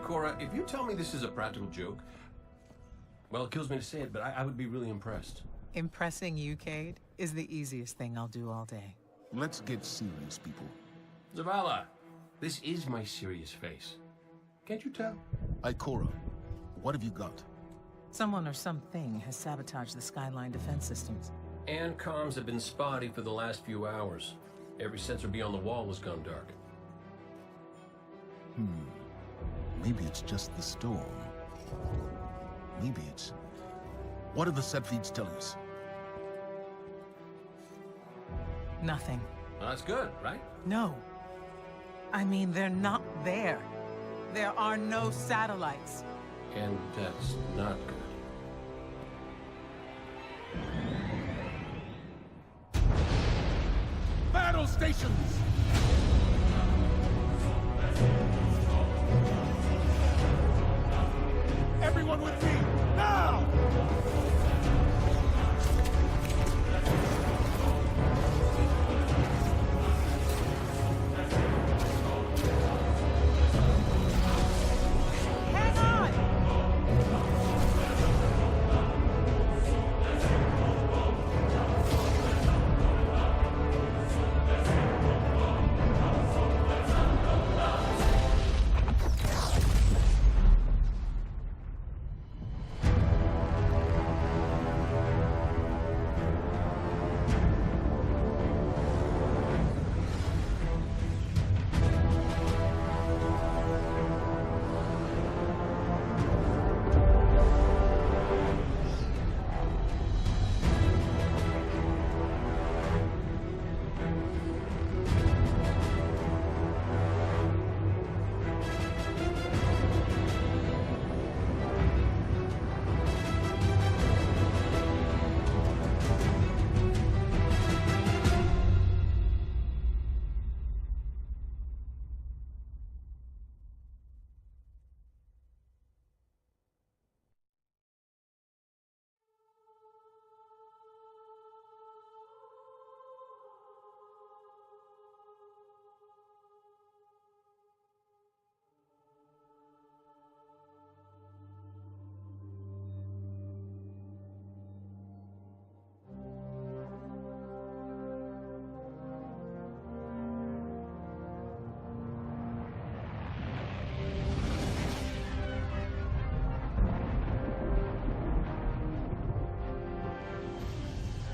Cora, if you tell me this is a practical joke, well, it kills me to say it, but I would be really impressed. Impressing you, Cade, is the easiest thing I'll do all day. Let's get serious, people. Zavala, this is my serious face. Can't you tell? Ikora, what have you got? Someone or something has sabotaged the Skyline defense systems. And comms have been spotty for the last few hours. Every sensor beyond the wall has gone dark. Maybe it's just the storm. Maybe it's... What are the set feeds telling us? Nothing. Well, that's good, right? No. I mean, they're not there. There are no satellites. And that's not good. Battle stations! Everyone with me, now! Hang on!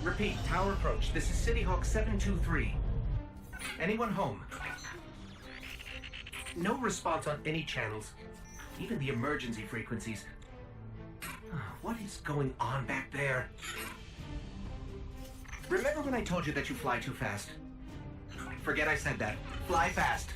Repeat, tower approach. This is City Hawk 723. Anyone home? No response on any channels, even the emergency frequencies. What is going on back there? Remember when I told you that you fly too fast? Forget I said that. Fly fast.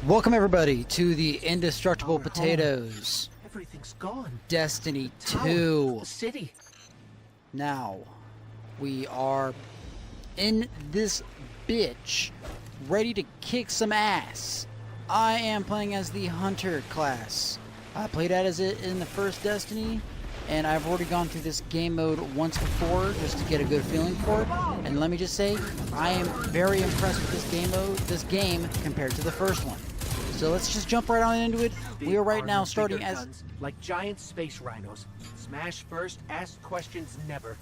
Welcome everybody to the Indestructible Potatoes Everything's gone. Destiny Tower, 2. the city. Now, we are in this bitch, ready to kick some ass. I am playing as the Hunter class. I played as it in the first Destiny, and I've already gone through this game mode once before just to get a good feeling for it. And let me just say, I am very impressed with this game compared to the first one. So let's just jump right on into it. We are right now starting as... Guns, like giant space rhinos. Smash first, ask questions never.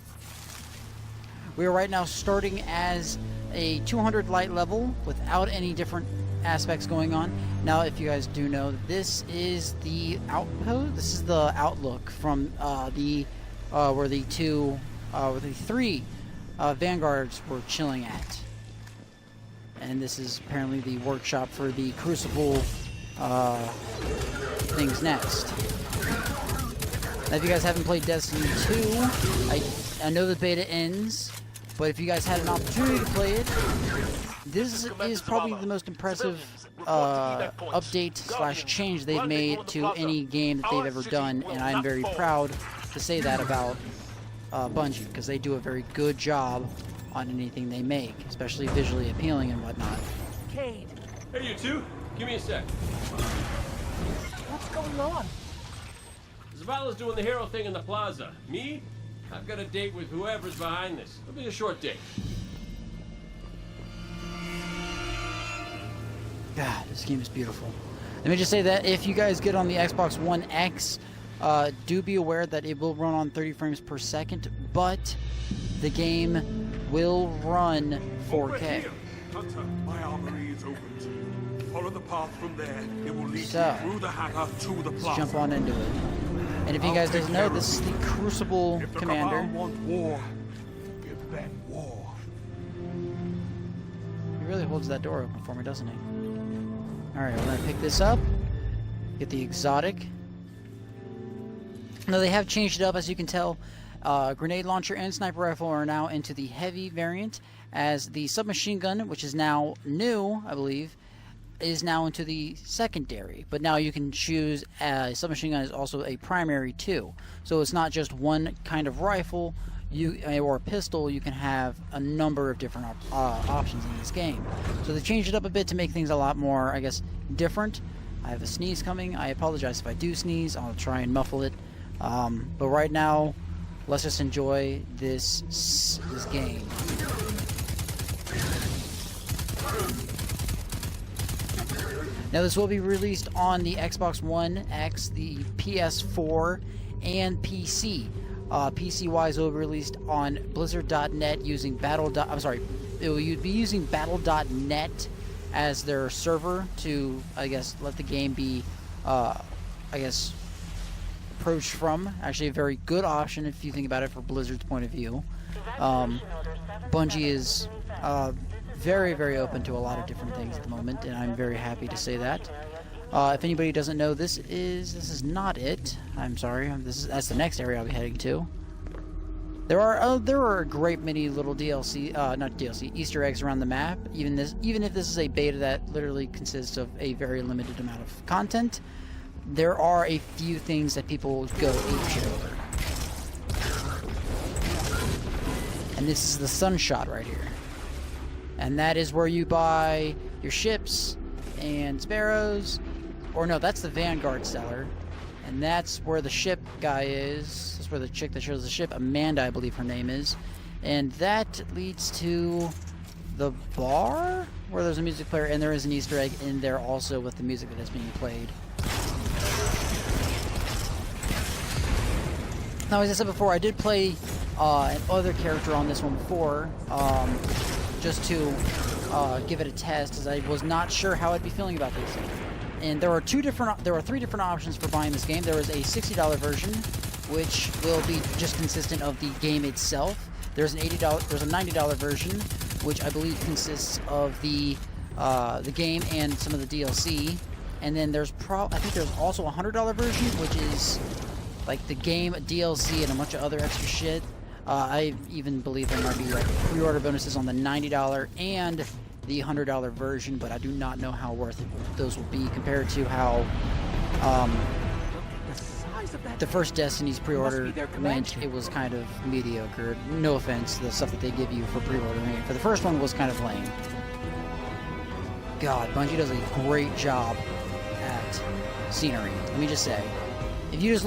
We are right now starting as a 200 light level without any different aspects going on. Now, if you guys do know, this is the outpost. This is the outlook from where the three vanguards were chilling at. And this is apparently the workshop for the Crucible things next. Now, if you guys haven't played Destiny 2, I know the beta ends, but if you guys had an opportunity to play it, this is probably the most impressive update / change they've made to any game that they've ever done, and I'm very proud to say that about Bungie, because they do a very good job on anything they make, especially visually appealing and whatnot. Cade, Hey, you two, give me a sec. what's going on? Zavala's doing the hero thing in the plaza. Me? I've got a date with whoever's behind this. It'll be a short date. God, this game is beautiful. Let me just say that if you guys get on the Xbox One X, do be aware that it will run on 30 frames per second, but the game will run 4K. Hunter, my armory is opened. Follow the path from there. It will lead So, you through the hangar to the Let's plaza. jump on into it. And if you guys don't know, this is the Crucible If the commander. Cabal want war, give them war. He really holds that door open for me, doesn't he? Alright, we're gonna pick this up. Get the exotic. Now, they have changed it up, as you can tell. Grenade launcher and sniper rifle are now into the heavy variant, as the submachine gun, which is now new, I believe, is now into the secondary. But now you can choose submachine gun is also a primary too. So it's not just one kind of rifle or a pistol. You can have a number of different options in this game. So they changed it up a bit to make things a lot more, I guess, different. I have a sneeze coming. I apologize if I do sneeze. I'll try and muffle it. But right now, let's just enjoy this game. Now, this will be released on the Xbox One X, the PS4, and PC. PC-wise, it will be released on Blizzard.net using it will be using Battle.net as their server to, I guess, let the game be, approached from. Actually, a very good option if you think about it from Blizzard's point of view. Bungie is very, very open to a lot of different things at the moment, and I'm very happy to say that. If anybody doesn't know, this is not it. I'm sorry. That's the next area I'll be heading to. There are a great many little Easter eggs around the map. Even if this is a beta that literally consists of a very limited amount of content, there are a few things that people go apeshit over. And this is the Sunshot right here. And that is where you buy your ships and sparrows. Or no, that's the Vanguard seller. And that's where the ship guy is. That's where the chick that shows the ship, Amanda, I believe her name is. And that leads to the bar, where there's a music player, and there is an Easter egg in there also with the music that is being played. Now, as I said before, I did play another character on this one before, just to give it a test, as I was not sure how I'd be feeling about this. And there are three different options for buying this game. There is a $60 version, which will be just consistent of the game itself. There's a $90 version, which I believe consists of the game and some of the DLC. And then I think there's also a $100 version, which is like the game, DLC, and a bunch of other extra shit. I even believe there might be like pre-order bonuses on the $90 and the $100 version, but I do not know how worth it those will be compared to how the first Destiny's pre-order went. It was kind of mediocre. No offense, the stuff that they give you for pre-ordering. For the first one was kind of lame. God, Bungie does a great job at scenery. Let me just say, if you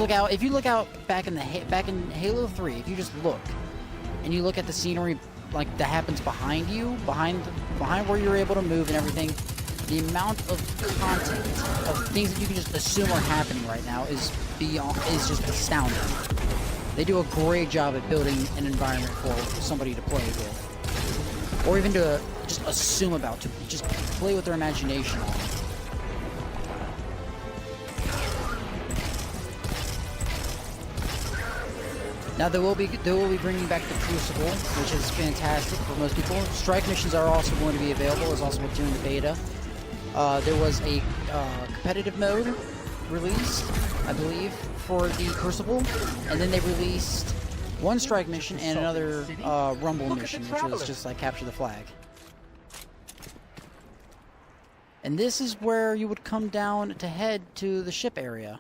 look out back in Halo 3, if you just look and you look at the scenery like that happens behind you, behind where you're able to move and everything, the amount of content of things that you can just assume are happening right now is just astounding. They do a great job at building an environment for somebody to play with, or even to just assume about, to just play with their imagination on. Now they will be bringing back the Crucible, which is fantastic for most people. Strike missions are also going to be available, as also during the beta. There was a competitive mode, released, I believe, for the Crucible, and then they released one strike mission and another rumble mission, which was just like capture the flag. And this is where you would come down to head to the ship area.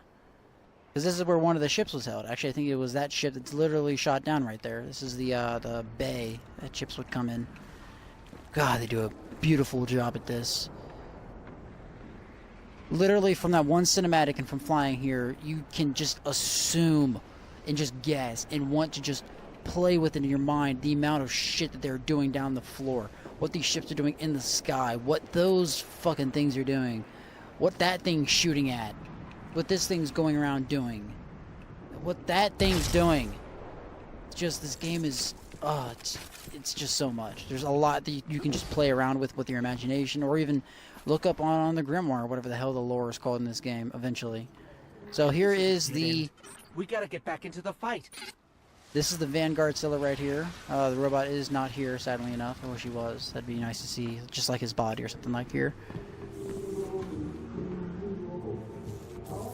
Because this is where one of the ships was held. Actually, I think it was that ship that's literally shot down right there. This is the bay that ships would come in. God, they do a beautiful job at this. Literally, from that one cinematic and from flying here, you can just assume and just guess and want to just play with it in your mind the amount of shit that they're doing down the floor. What these ships are doing in the sky. What those fucking things are doing. What that thing's shooting at. What this thing's going around doing. What that thing's doing. It's just, this game is, it's just so much. There's a lot that you can just play around with your imagination, or even look up on the Grimoire, or whatever the hell the lore is called in this game, eventually. So here is the... We gotta get back into the fight. This is the Vanguard Scylla right here. The robot is not here, sadly enough. I wish he was. That'd be nice to see, just like his body or something like here.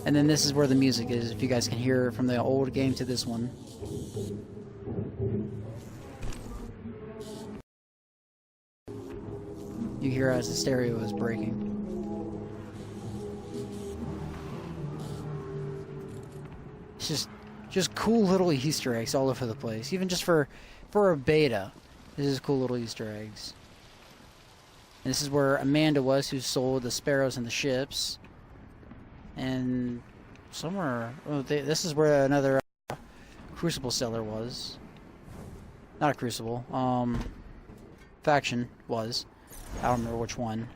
And then this is where the music is, if you guys can hear from the old game to this one. You hear as the stereo is breaking. It's just cool little Easter eggs all over the place. Even just for a beta, this is cool little Easter eggs. And this is where Amanda was, who sold the sparrows and the ships. And somewhere, this is where another Crucible seller was. Not a Crucible, faction was. I don't remember which one.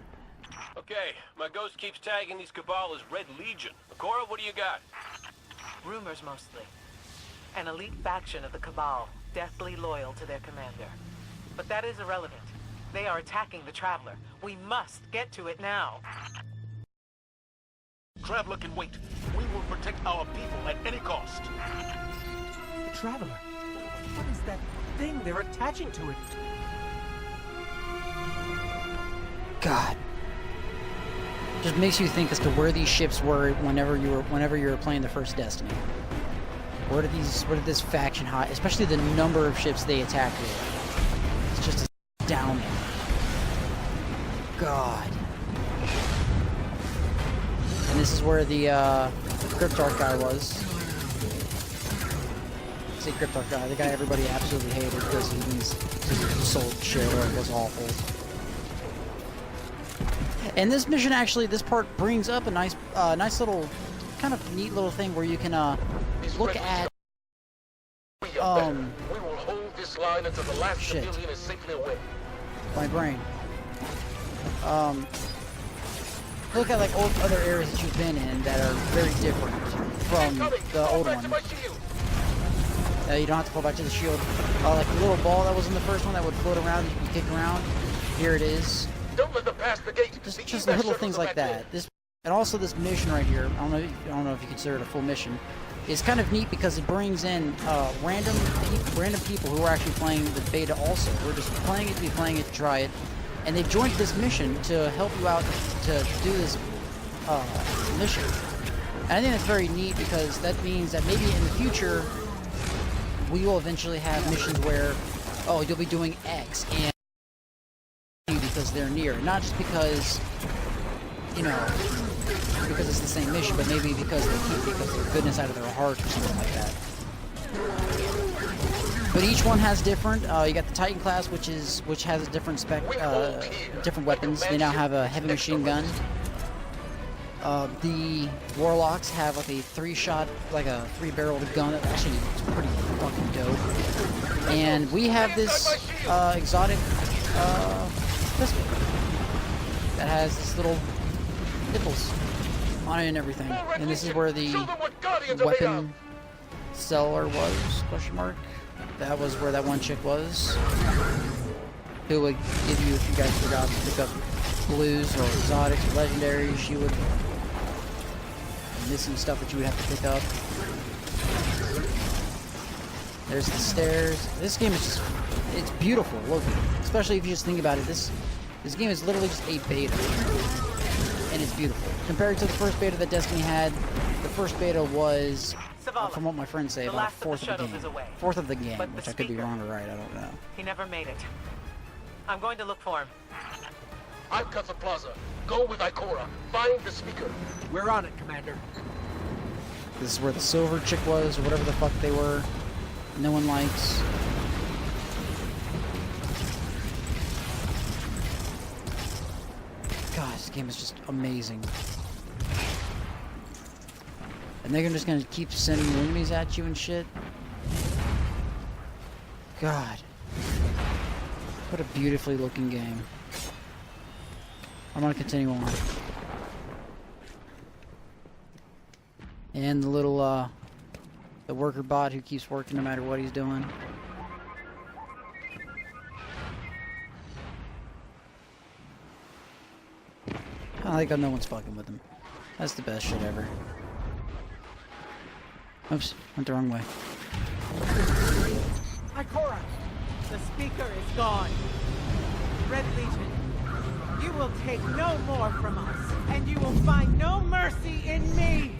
Okay, my ghost keeps tagging these Cabal as Red Legion. Cora, what do you got? Rumors mostly. An elite faction of the Cabal, deathly loyal to their commander. But that is irrelevant. They are attacking the Traveler. We must get to it now. Traveler can wait. We will protect our people at any cost. The Traveler. What is that thing they're attaching to it? God. Just makes you think as to where these ships were whenever you were playing the first Destiny. Where did this faction hide? Especially the number of ships they attacked with. It's just astounding. God. And this is where the Cryptarch guy was. I say Cryptarch guy, the guy everybody absolutely hated because he sold shit or it was awful. And this mission actually, this part brings up a nice little, kind of neat little thing where you can look at. We will hold this line until the last shit. civilian is safely away. My brain. Look at like old other areas that you've been in that are very different from the old one. You don't have to fall back to the shield. Like the little ball that was in the first one that would float around, you can kick around. Here it is. Don't let them pass the gate. Just little things like that. This, and also this mission right here. I don't know if you consider it a full mission. It's kind of neat because it brings in random people who are actually playing the beta also. We're just playing it to be playing it to try it, and they've joined this mission to help you out to do this mission. And I think that's very neat because that means that maybe in the future we will eventually have missions where, oh, you'll be doing X and because they're near, not just because, you know, because it's the same mission, but maybe because they keep because of the goodness out of their heart or something like that. But each one has different. You got the Titan class, which has a different different weapons. They now have a heavy machine gun. The Warlocks have like a 3-shot, like a 3-barreled gun. That actually is pretty fucking dope. And we have this exotic pistol that has this little nipples on it and everything. And this is where the weapon seller was, question mark. That was where that one chick was. Who would give you, if you guys forgot to pick up blues or exotics or legendaries, she would missing stuff that you would have to pick up. There's the stairs. This game is just, it's beautiful. Look, especially if you just think about it, this game is literally just a beta. And it's beautiful. Compared to the first beta that Destiny had, first beta was, Zavala, from what my friends say, the about a last of the fourth of the shuttles game. is away. Fourth of the game, But the which I could be speaker- wrong or right, I don't know. He never made it. I'm going to look for him. I've got the plaza. Go with Ikora. Find the speaker. We're on it, Commander. This is where the silver chick was, or whatever the fuck they were. No one likes. God, this game is just amazing. And they're just gonna keep sending enemies at you and shit. God. What a beautifully looking game. I'm gonna continue on. And the little, the worker bot who keeps working no matter what he's doing. I like how no one's fucking with him. That's the best shit ever. Oops, went the wrong way. Ikora, the speaker is gone. Red Legion, you will take no more from us, and you will find no mercy in me.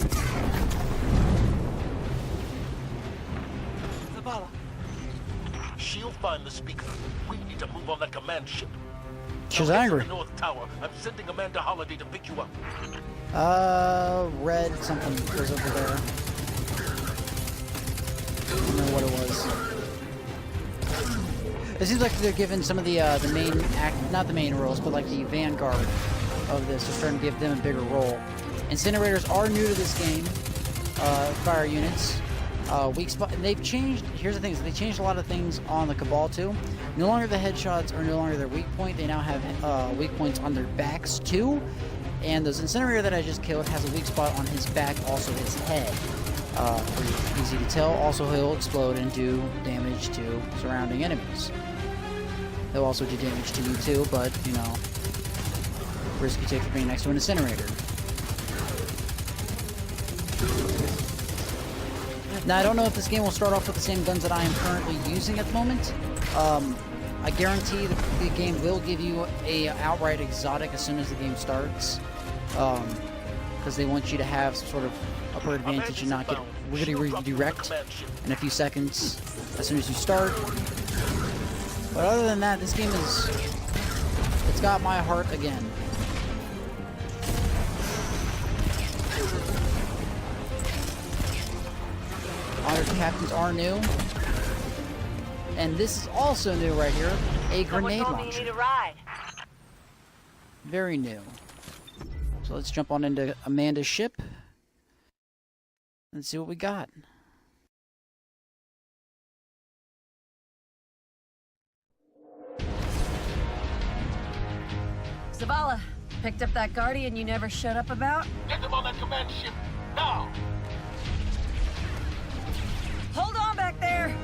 Zavala. She'll find the speaker. We need to move on that command ship. She's Now get to angry. the North Tower. I'm sending Amanda Holiday to pick you up. Red something was over there. I don't know what it was. It seems like they're giving some of the main not the main roles, but like the vanguard of this. They're trying to give them a bigger role. Incinerators are new to this game. Fire units. Weak spot. And they've changed. Here's the thing: is they changed a lot of things on the Cabal too. No longer the headshots are no longer their weak point. They now have weak points on their backs too. And those incinerator that I just killed has a weak spot on his back, also his head. Pretty easy to tell. Also, he'll explode and do damage to surrounding enemies. He'll also do damage to you too, but you know, risk you take for being next to an incinerator. Now, I don't know if this game will start off with the same guns that I am currently using at the moment. I guarantee that the game will give you a outright exotic as soon as the game starts. Because they want you to have some sort of upper advantage and not get really redirect in a few seconds as soon as you start. But other than that, this game is... it's got my heart again. Honored captains are new. And this is also new right here. A grenade launcher. You need a ride. Very new. So let's jump on into Amanda's ship and see what we got. Zavala, picked up that Guardian you never shut up about? Get them on that command ship now. Hold on back there!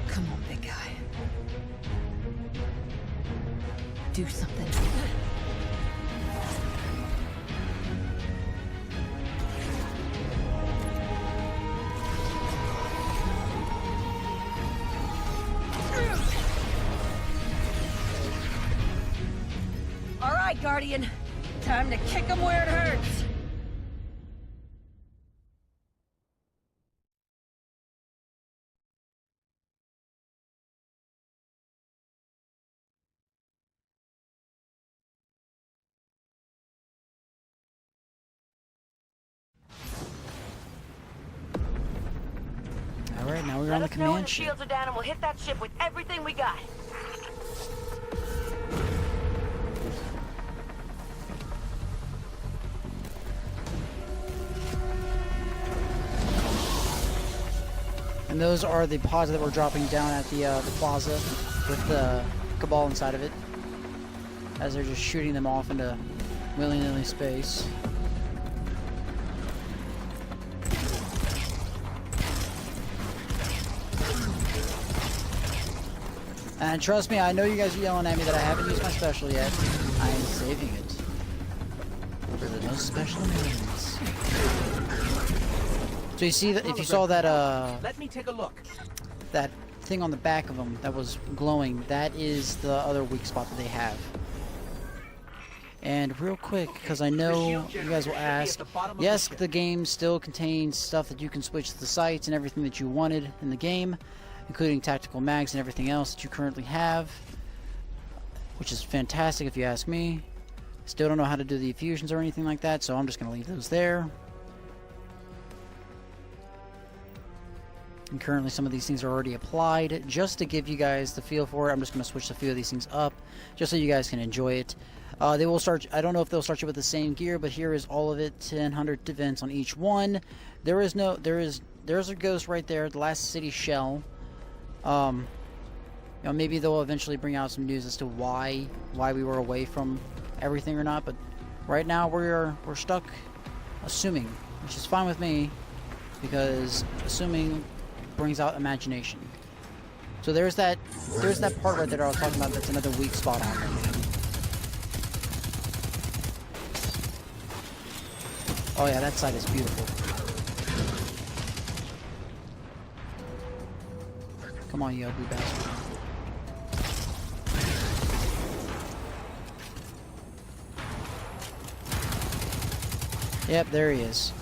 Come on, big guy. Do something. All right, Guardian. Time to kick him where it hurts. All right, now we're on the Let us know when command the ship. shields are down and we'll hit that ship with everything we got. And those are the pods that we're dropping down at the plaza with the Cabal inside of it, as they're just shooting them off into willy-nilly space. And trust me, I know you guys are yelling at me that I haven't used my special yet. I am saving it for the most special moments. So you see that if you saw that Let me take a look. that thing on the back of them that was glowing, that is the other weak spot that they have. And real quick, because I know you guys will ask, yes, the game still contains stuff that you can switch to the sights and everything that you wanted in the game, including tactical mags and everything else that you currently have, which is fantastic if you ask me. Still don't know how to do the effusions or anything like that, so I'm just going to leave those there. And currently some of these things are already applied. Just to give you guys the feel for it, I'm just going to switch a few of these things up, just so you guys can enjoy it. They will start, I don't know if they'll start you with the same gear, but here is all of it, 100 defense on each one. There's a ghost right there, the last city shell. You know, maybe they'll eventually bring out some news as to why we were away from everything or not, but right now we're stuck assuming, which is fine with me, because assuming brings out imagination. So there's that part right there that I was talking about, that's another weak spot on it. Oh yeah, that side is beautiful. Come on, you ugly bastard. Yep, there he is.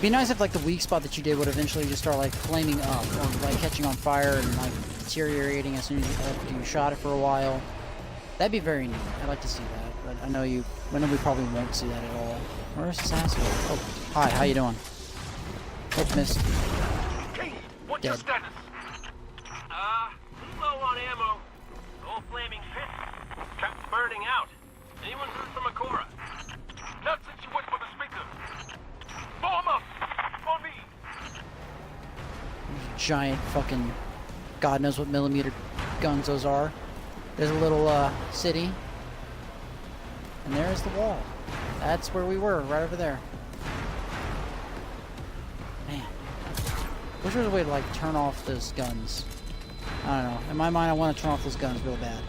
Be nice if like the weak spot that you did would eventually just start like flaming up or like catching on fire and like deteriorating as soon as after you shot it for a while. That'd be very neat. I'd like to see that, but I know we probably won't see that at all. Where's this asshole? Oh, hi, how you doing? Oh, missed. Hey, what's Dead. your status? Low on ammo. Old flaming pit. Trap's burning out. Anyone heard from Akora? Not since you went for the speaker. Form up! For me! Giant fucking God knows what millimeter guns those are. There's a little city. And there's the wall. That's where we were, right over there. Man. Wish there was a way to like turn off those guns. I don't know. In my mind I want to turn off those guns real bad.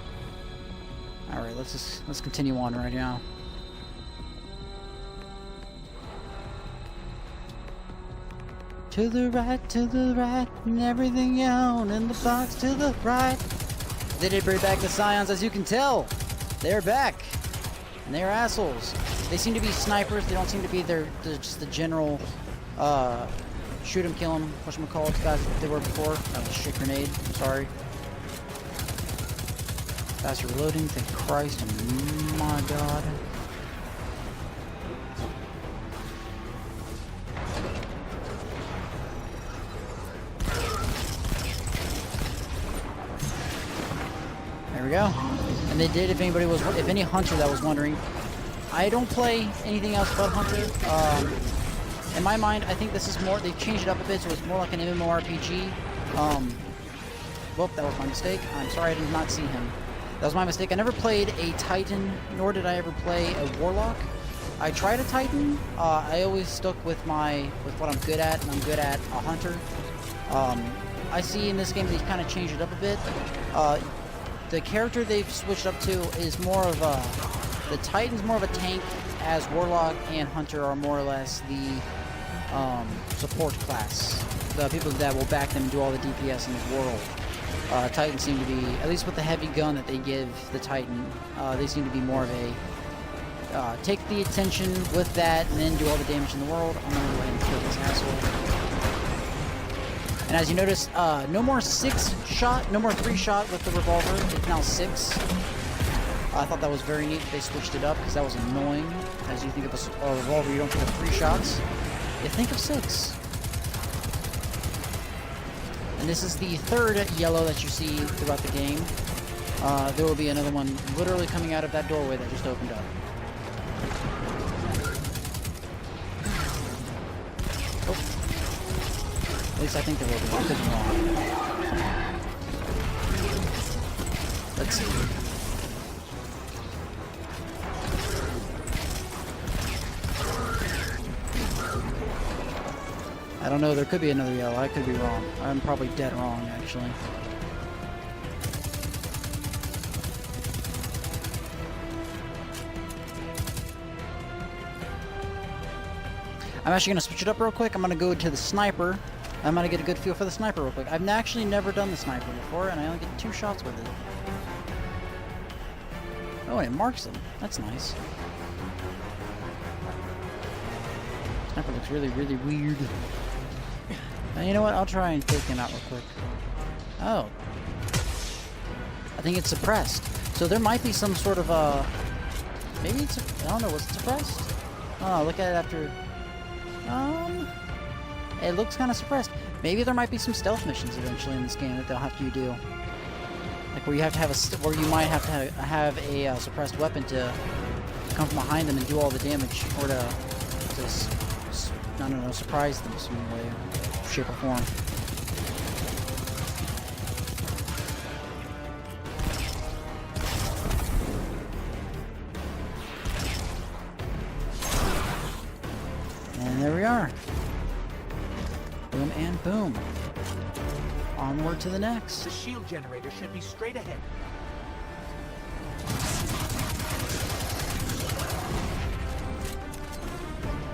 Alright, let's continue on right now. To the right, and everything you own in the box to the right. They did bring back the Scions, as you can tell. They're back. And they're assholes. They seem to be snipers. They don't seem to be just the general shoot 'em, kill 'em, whatchamacallit guys that they were before. That was a shit grenade. I'm sorry. Faster reloading, thank Christ. Oh my god. There we go. And they did, if any hunter that was wondering, I don't play anything else but hunter. In my mind, I think this is more, they've changed it up a bit, so it's more like an MMORPG. Whoop, that was my mistake. I'm sorry I did not see him. That was my mistake. I never played a Titan, nor did I ever play a Warlock. I tried a Titan. I always stuck with what I'm good at, and I'm good at a hunter. I see in this game they've kind of changed it up a bit. The character they've switched up to is more of the Titan's more of a tank, as Warlock and Hunter are more or less the support class. The people that will back them and do all the DPS in the world. Titans seem to be, at least with the heavy gun that they give the Titan, they seem to be more of a take the attention with that and then do all the damage in the world. I'm gonna go ahead and kill this asshole. And as you notice, no more 6-shot, no more 3-shot with the revolver. It's now 6. I thought that was very neat that they switched it up, because that was annoying. As you think of a revolver, you don't think of 3 shots. You think of 6. And this is the 3rd yellow that you see throughout the game. There will be another one literally coming out of that doorway that just opened up. At least I think there will be. I could be wrong. Let's see. I don't know, there could be another yellow. I could be wrong. I'm probably dead wrong, actually. I'm actually gonna switch it up real quick. I'm gonna go to the sniper. I'm gonna get a good feel for the sniper real quick. I've actually never done the sniper before, and I only get 2 shots with it. Oh, it marks them. That's nice. Sniper looks really, really weird. And you know what? I'll try and take him out real quick. Oh. I think it's suppressed. So there might be some sort of, maybe it's, I don't know, was it suppressed? Oh, look at it after, it looks kind of suppressed. Maybe there might be some stealth missions eventually in this game that they'll have you do. Like where you have to have where you might have to have a suppressed weapon to come from behind them and do all the damage, or to I don't know, surprise them some way, shape or form. And there we are. Boom and boom. Onward to the next. The shield generator should be straight ahead.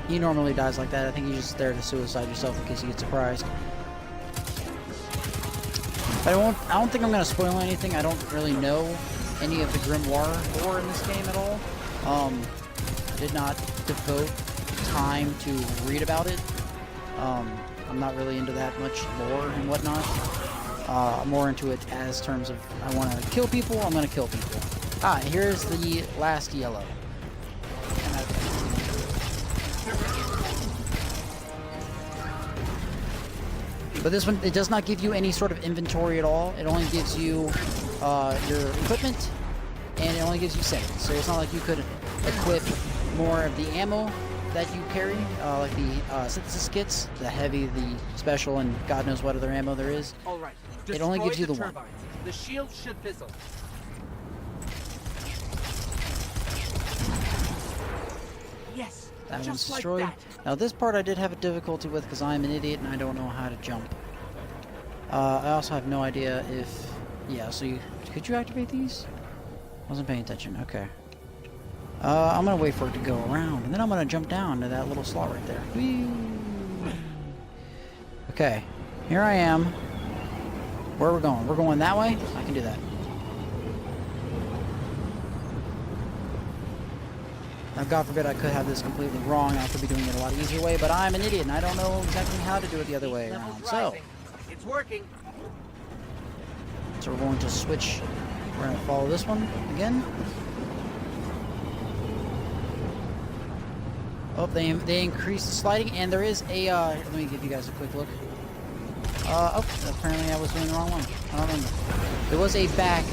He normally dies like that. I think he's just there to suicide yourself in case you get surprised. But I don't think I'm gonna spoil anything. I don't really know any of the Grimoire lore in this game at all. I did not devote time to read about it. I'm not really into that much lore and whatnot. I'm more into it as terms of I want to kill people, I'm going to kill people. Ah, here's the last yellow. But this one, it does not give you any sort of inventory at all. It only gives you your equipment, and it only gives you settings. So it's not like you could equip more of the ammo that you carry, like the synthesis kits, the heavy, the special, and God knows what other ammo there is. All right. It only gives you the one. The shield should fizzle. Yes. That one's just like destroyed. that. Now this part I did have a difficulty with because I'm an idiot and I don't know how to jump. I also have no idea if... Yeah, so could you activate these? Wasn't paying attention. Okay. I'm gonna wait for it to go around, and then I'm gonna jump down to that little slot right there. Whee! Okay, here I am. Where are we going? We're going that way? I can do that. Now, God forbid I could have this completely wrong. I could be doing it a lot easier way, but I'm an idiot, and I don't know exactly how to do it the other way around. So, it's working. we're going to switch. We're going to follow this one again. Oh, they increased the sliding, and there is a, let me give you guys a quick look. Oh, apparently I was doing the wrong one. I don't remember. There was a back,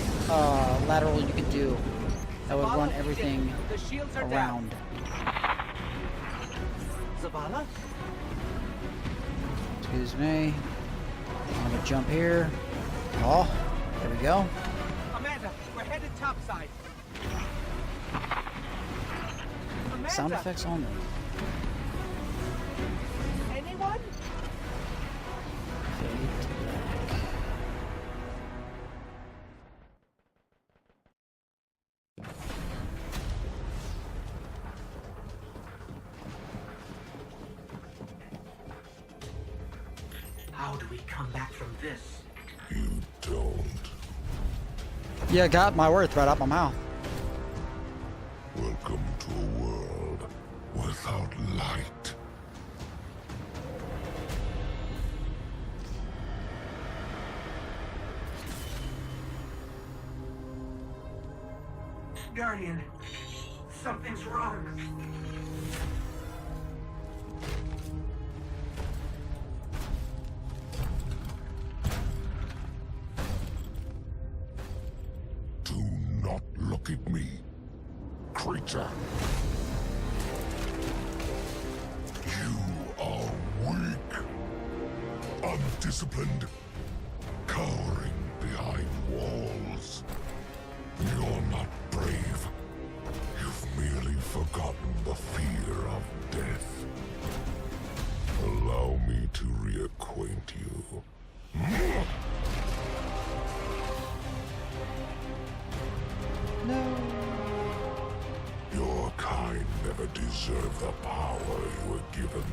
lateral you could do that would run everything around. Zavala? Excuse me. I'm gonna jump here. Oh, there we go. Amanda, we're headed topside. Amanda. Sound effects only. Anyone? Fade to black. How do we come back from this? You don't. Yeah, got my words right out my mouth. Welcome to a world without light. Guardian, something's wrong. Do not look at me, creature. You are weak, undisciplined, cowering behind walls. You're not brave. You've merely forgotten the fear of death. Allow me to reacquaint you. No. Your kind never deserved the power you were given.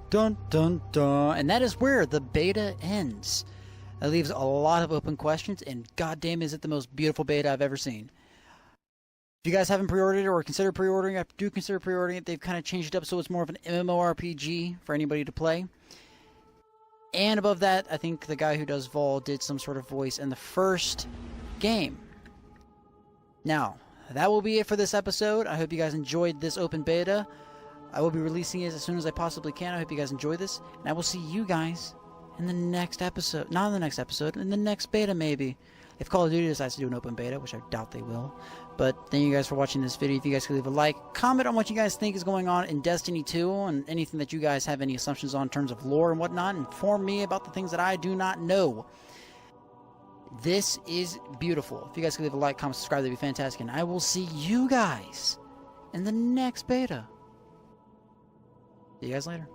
Dun dun dun. And that is where the beta ends. That leaves a lot of open questions, and goddamn is it the most beautiful beta I've ever seen. If you guys haven't pre-ordered it or consider pre-ordering, I do consider pre-ordering it. They've kind of changed it up so it's more of an MMORPG for anybody to play. And above that, I think the guy who does Vol did some sort of voice in the first game. Now, that will be it for this episode. I hope you guys enjoyed this open beta. I will be releasing it as soon as I possibly can. I hope you guys enjoy this, and I will see you guys in the next episode. Not in the next episode, in the next beta maybe. If Call of Duty decides to do an open beta, which I doubt they will. But thank you guys for watching this video. If you guys could leave a like, comment on what you guys think is going on in Destiny 2, and anything that you guys have any assumptions on in terms of lore and whatnot. Inform me about the things that I do not know. This is beautiful. If you guys could leave a like, comment, subscribe, that'd be fantastic. And I will see you guys in the next beta. See you guys later.